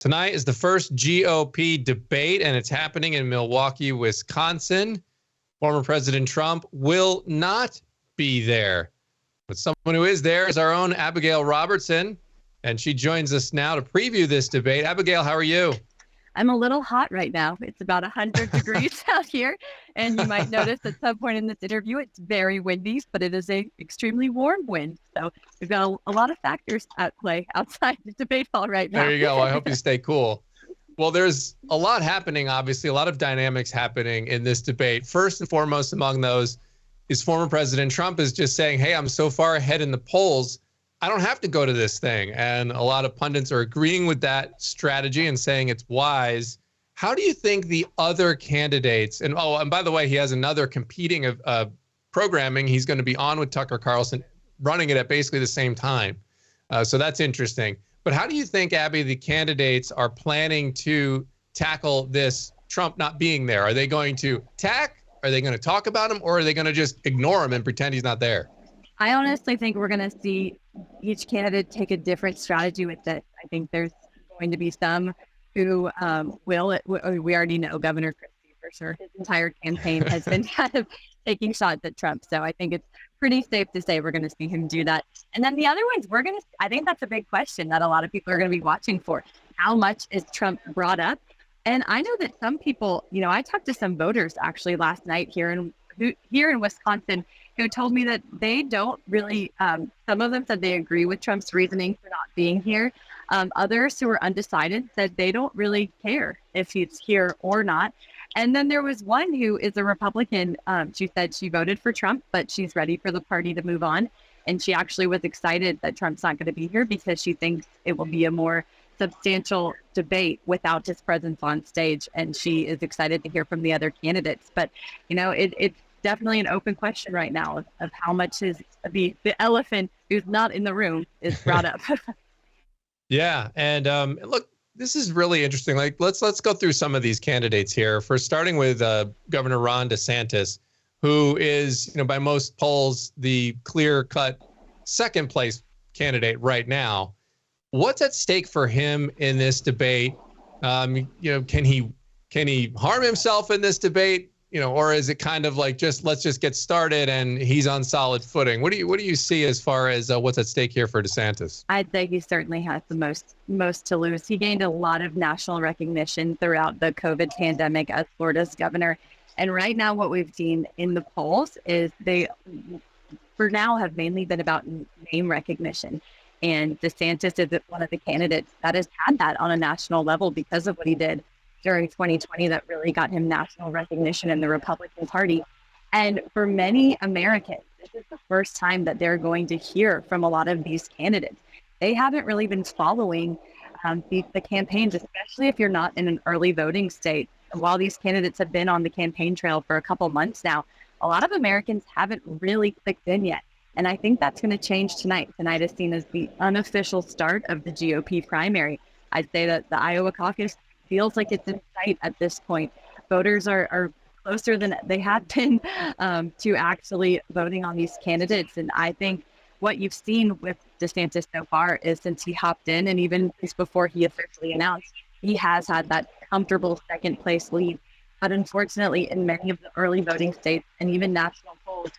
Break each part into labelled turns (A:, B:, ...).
A: Tonight is the first GOP debate, and it's happening in Milwaukee, Wisconsin. Former President Trump will not be there. But someone who is there is our own Abigail Robertson, and she joins us now to preview this debate. Abigail, how are you?
B: I'm a little hot right now. It's about 100 degrees out here. And you might notice at some point in this interview, it's very windy, but it is a extremely warm wind. So we've got a lot of factors at play outside the debate hall right now.
A: There you go. Well, I hope you stay cool. Well, there's a lot happening, obviously, a lot of dynamics happening in this debate. First and foremost among those is former President Trump is just saying, hey, I'm so far ahead in the polls, I don't have to go to this thing. And a lot of pundits are agreeing with that strategy and saying it's wise. How do you think the other candidates, and by the way, he has another competing programming. He's going to be on with Tucker Carlson, running it at basically the same time. So that's interesting. But how do you think, Abby, the candidates are planning to tackle this Trump not being there? Are they going to attack? Are they going to talk about him? Or are they going to just ignore him and pretend he's not there?
B: I honestly think we're going to see each candidate take a different strategy with it. I think there's going to be some who will. We already know Governor Christie for sure. His entire campaign has been kind of taking shots at Trump. So I think it's pretty safe to say we're going to see him do that. And then the other ones, I think that's a big question that a lot of people are going to be watching for. How much is Trump brought up? And I know that some people, I talked to some voters actually last night here in Wisconsin who told me that they don't really, some of them said they agree with Trump's reasoning for not being here. Others who are undecided said they don't really care if he's here or not. And then there was one who is a Republican. She said she voted for Trump, but she's ready for the party to move on. And she actually was excited that Trump's not going to be here because she thinks it will be a more substantial debate without his presence on stage. And she is excited to hear from the other candidates. But, it's definitely an open question right now of how much is the elephant who's not in the room is brought up.
A: Yeah. And look, this is really interesting. Like, let's go through some of these candidates here. First, starting with Governor Ron DeSantis, who is, by most polls, the clear-cut second place candidate right now. What's at stake for him in this debate? Can he harm himself in this debate? Or is it kind of like let's just get started and he's on solid footing? What do you see as far as what's at stake here for DeSantis?
B: I'd say he certainly has the most to lose. He gained a lot of national recognition throughout the COVID pandemic as Florida's governor. And right now what we've seen in the polls is they, for now, have mainly been about name recognition. And DeSantis is one of the candidates that has had that on a national level because of what he did during 2020 that really got him national recognition in the Republican Party. And for many Americans, this is the first time that they're going to hear from a lot of these candidates. They haven't really been following the campaigns, especially if you're not in an early voting state. While these candidates have been on the campaign trail for a couple months now, a lot of Americans haven't really clicked in yet. And I think that's going to change tonight. Tonight is seen as the unofficial start of the GOP primary. I'd say that the Iowa caucus feels like it's in sight at this point. Voters are closer than they have been to actually voting on these candidates. And I think what you've seen with DeSantis so far is since he hopped in and even before he officially announced, he has had that comfortable second place lead. But unfortunately, in many of the early voting states and even national polls,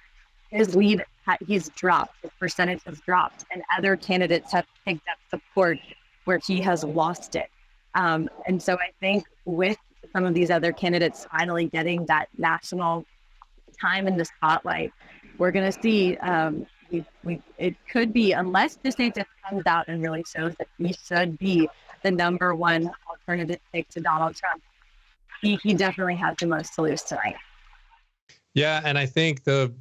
B: his lead, he's dropped, his percentage has dropped, and other candidates have picked up support where he has lost it. And so I think with some of these other candidates finally getting that national time in the spotlight, we're going to see it could be, unless DeSantis comes out and really shows that he should be the number one alternative pick to Donald Trump, he definitely has the most to lose tonight.
A: Yeah, and I think the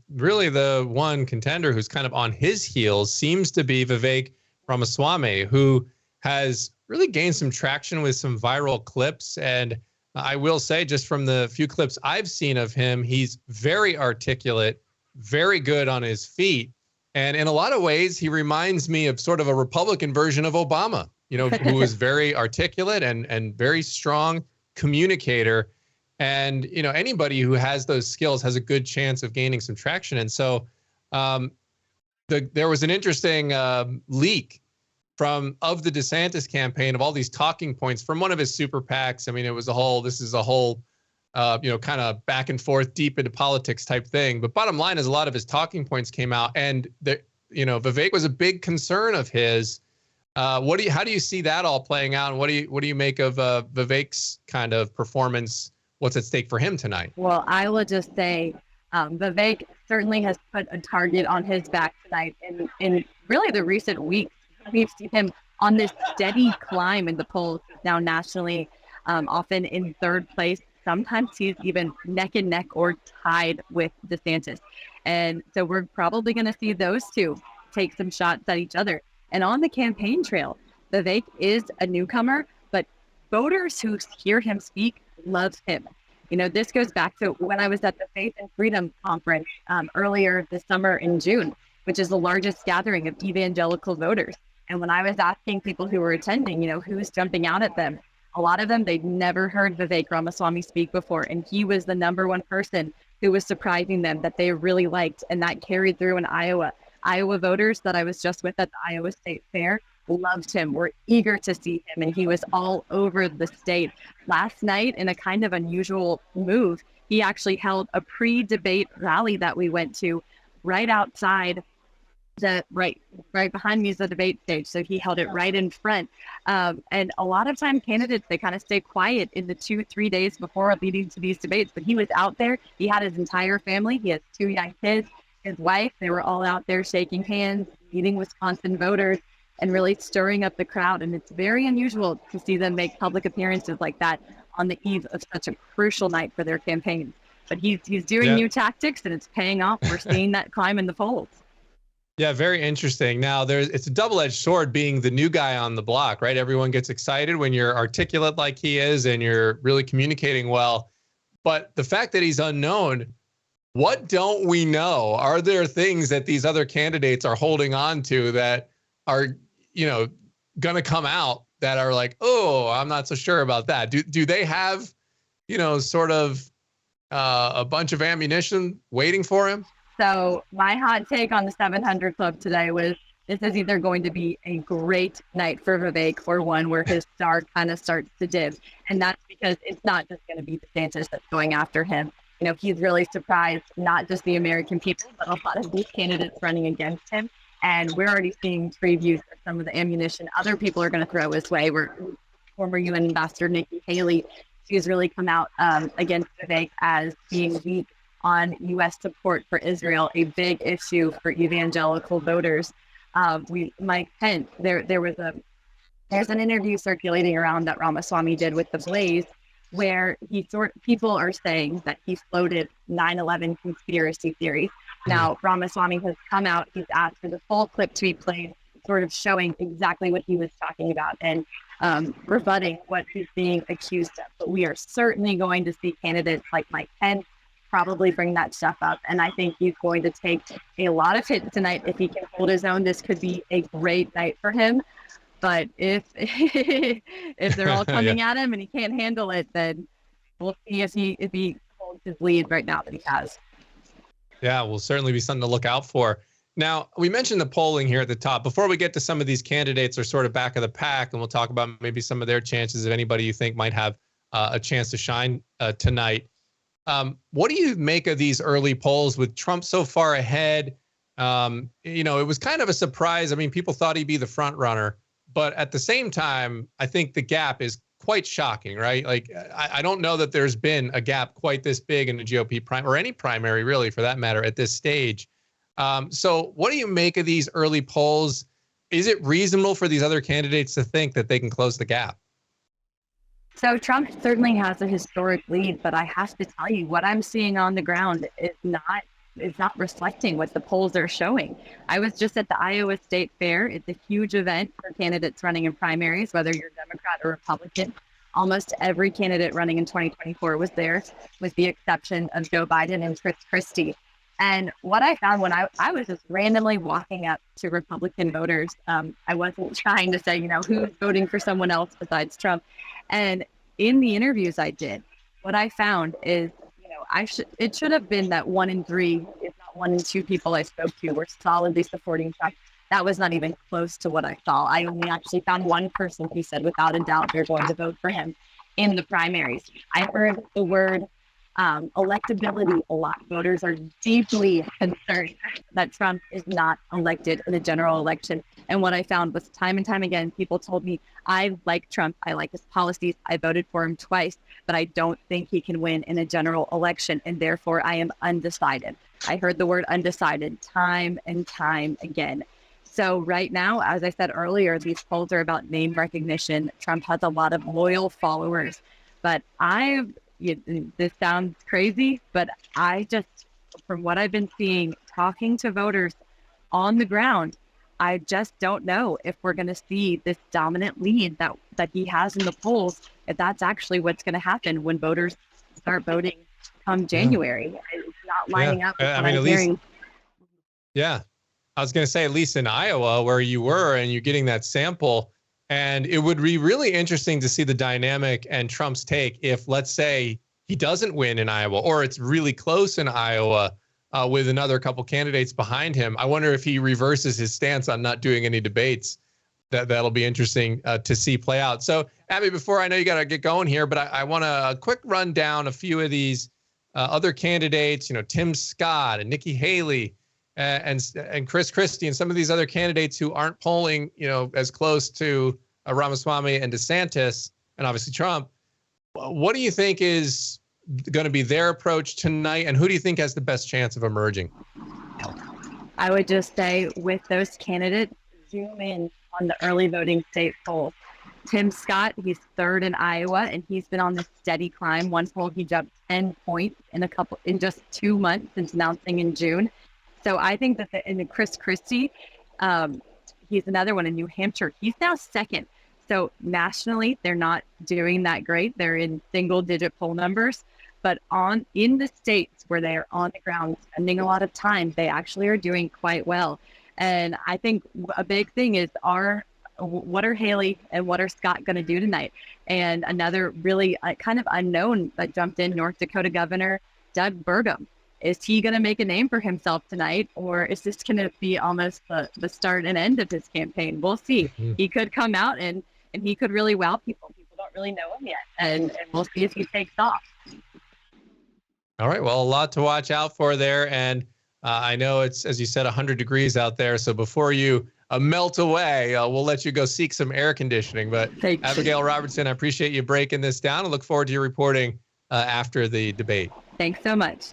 A: one contender who's kind of on his heels seems to be Vivek Ramaswamy, who has really gained some traction with some viral clips. And I will say, just from the few clips I've seen of him, he's very articulate, very good on his feet. And in a lot of ways, he reminds me of sort of a Republican version of Obama, who is very articulate and very strong communicator. And, anybody who has those skills has a good chance of gaining some traction. And so there was an interesting leak of the DeSantis campaign, of all these talking points from one of his super PACs. I mean, this is a whole, kind of back and forth, deep into politics type thing. But bottom line is a lot of his talking points came out, and Vivek was a big concern of his. How do you see that all playing out? And what do you make of Vivek's kind of performance? What's at stake for him tonight?
B: Well, I will just say, Vivek certainly has put a target on his back tonight. In really the recent weeks, we've seen him on this steady climb in the polls now nationally, often in third place. Sometimes he's even neck and neck or tied with DeSantis. And so we're probably going to see those two take some shots at each other. And on the campaign trail, Vivek is a newcomer, but voters who hear him speak love him. This goes back to when I was at the Faith and Freedom Conference earlier this summer in June, which is the largest gathering of evangelical voters. And when I was asking people who were attending, who's jumping out at them, a lot of them, they'd never heard Vivek Ramaswamy speak before. And he was the number one person who was surprising them that they really liked. And that carried through in Iowa. Iowa voters that I was just with at the Iowa State Fair loved him, were eager to see him, and he was all over the state. Last night, in a kind of unusual move, he actually held a pre-debate rally that we went to right outside right behind me is the debate stage. So he held it right in front. And a lot of time candidates, they kind of stay quiet in the 2-3 days before leading to these debates, but he was out there. He had his entire family. He has 2 young kids, his wife, they were all out there shaking hands, meeting Wisconsin voters, and really stirring up the crowd. And it's very unusual to see them make public appearances like that on the eve of such a crucial night for their campaigns. But he's doing new tactics, and it's paying off. We're seeing that climb in the polls.
A: Yeah, very interesting. Now, it's a double-edged sword being the new guy on the block, right? Everyone gets excited when you're articulate like he is and you're really communicating well. But the fact that he's unknown, what don't we know? Are there things that these other candidates are holding on to that are, going to come out that are like, oh, I'm not so sure about that? Do they have, sort of a bunch of ammunition waiting for him?
B: So my hot take on the 700 Club today was this is either going to be a great night for Vivek or one where his star kind of starts to dim. And that's because it's not just going to be DeSantis that's going after him. He's really surprised not just the American people, but a lot of these candidates running against him. And we're already seeing previews of some of the ammunition other people are going to throw his way. Former UN Ambassador Nikki Haley, she's really come out against Vivek as being weak on U.S. support for Israel, a big issue for evangelical voters. Mike Pence, there's an interview circulating around that Ramaswamy did with The Blaze, where people are saying that he floated 9/11 conspiracy theories. Now, Ramaswamy has come out, he's asked for the full clip to be played, sort of showing exactly what he was talking about and rebutting what he's being accused of. But we are certainly going to see candidates like Mike Pence probably bring that stuff up. And I think he's going to take a lot of hits tonight. If he can hold his own, this could be a great night for him. But if they're all coming at him and he can't handle it, then we'll see if he holds his lead right now that he has.
A: Yeah, will certainly be something to look out for. Now, we mentioned the polling here at the top. Before we get to some of these candidates are sort of back of the pack, and we'll talk about maybe some of their chances of anybody you think might have a chance to shine tonight. What do you make of these early polls with Trump so far ahead? It was kind of a surprise. I mean, people thought he'd be the front runner, but at the same time, I think the gap is quite shocking, right? Like, I don't know that there's been a gap quite this big in the GOP or any primary, really, for that matter, at this stage. So what do you make of these early polls? Is it reasonable for these other candidates to think that they can close the gap?
B: So Trump certainly has a historic lead, but I have to tell you, what I'm seeing on the ground is not reflecting what the polls are showing. I was just at the Iowa State Fair. It's a huge event for candidates running in primaries, whether you're Democrat or Republican. Almost every candidate running in 2024 was there, with the exception of Joe Biden and Chris Christie. And what I found when I was just randomly walking up to Republican voters, I wasn't trying to say, who's voting for someone else besides Trump. And in the interviews I did, what I found is, it should have been that 1 in 3, if not 1 in 2 people I spoke to were solidly supporting Trump. that was not even close to what I saw. I only actually found one person who said without a doubt they're going to vote for him in the primaries. I heard the word electability a lot. Voters are deeply concerned that Trump is not elected in a general election. And what I found was time and time again, people told me, I like Trump, I like his policies, I voted for him twice, but I don't think he can win in a general election, and therefore I am undecided. I heard the word undecided time and time again. So right now, as I said earlier, these polls are about name recognition. Trump has a lot of loyal followers, but this sounds crazy, but I just, from what I've been seeing, talking to voters on the ground, I just don't know if we're going to see this dominant lead that he has in the polls, if that's actually what's going to happen when voters start voting come January. It's not lining up with what I'm hearing.
A: Yeah. I was going to say, at least in Iowa, where you were and you're getting that sample, and it would be really interesting to see the dynamic and Trump's take if, let's say, he doesn't win in Iowa, or it's really close in Iowa with another couple candidates behind him. I wonder if he reverses his stance on not doing any debates. That'll be interesting to see play out. So, Abby, before I know you got to get going here, but I want a quick run down a few of these other candidates, Tim Scott and Nikki Haley and Chris Christie and some of these other candidates who aren't polling, as close to Ramaswamy and DeSantis and obviously Trump. What do you think is going to be their approach tonight, and who do you think has the best chance of emerging?
B: I would just say with those candidates, zoom in on the early voting state polls. Tim Scott, he's third in Iowa, and he's been on this steady climb. One poll, he jumped 10 points in just 2 months since announcing in June. So I think that in Chris Christie, he's another one in New Hampshire. He's now second. So nationally, they're not doing that great. They're in single-digit poll numbers. But in the states where they are on the ground spending a lot of time, they actually are doing quite well. And I think a big thing is what are Haley and what are Scott going to do tonight? And another really kind of unknown that jumped in, North Dakota Governor Doug Burgum. Is he going to make a name for himself tonight, or is this going to be almost the start and end of his campaign? We'll see. Mm-hmm. He could come out and he could really wow people. People don't really know him yet, and we'll see if he takes off.
A: All right. Well, a lot to watch out for there. And I know it's, as you said, 100 degrees out there. So before you melt away, we'll let you go seek some air conditioning. But Abigail Robertson, I appreciate you breaking this down. I look forward to your reporting after the debate.
B: Thanks so much.